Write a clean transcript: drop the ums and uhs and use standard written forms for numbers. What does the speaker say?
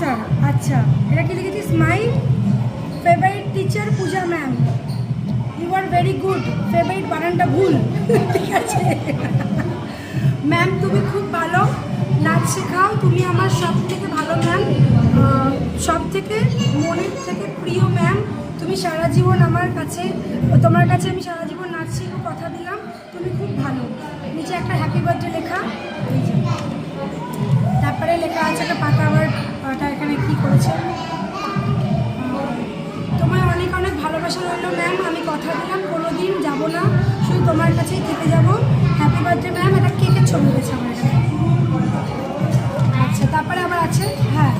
আচ্ছা আচ্ছা, এটা কি লিখেছিস? My favourite teacher Puja ma'am, you are very good. Favourite বানানটা ভুল, ঠিক আছে। ম্যাম তুমি খুব ভালো নাচ শেখাও, তুমি আমার সব থেকে ভালো ম্যাম, সব থেকে মনের থেকে প্রিয় ম্যাম। তুমি সারা জীবন আমার কাছে, তোমার কাছে আমি সারা জীবন নাচ শিখবো, কথা দিলাম। তুমি খুব ভালো। নিচে একটা হ্যাপি বার্থডে লেখা, এই যে। তারপরে লেখা আছে একটা পাতা, আবার পাতা এখানে কী করেছে, তোমায় অনেক অনেক ভালোবাসা রইলো ম্যাম, আমি কথা দিলাম কোনো দিন যাবো না, শুধু তোমার কাছেই থেকে যাবো। Happy birthday ma'am. এটা কেকের ছবি রয়েছে আমার এখানে। আচ্ছা, তারপরে আবার আছে, হ্যাঁ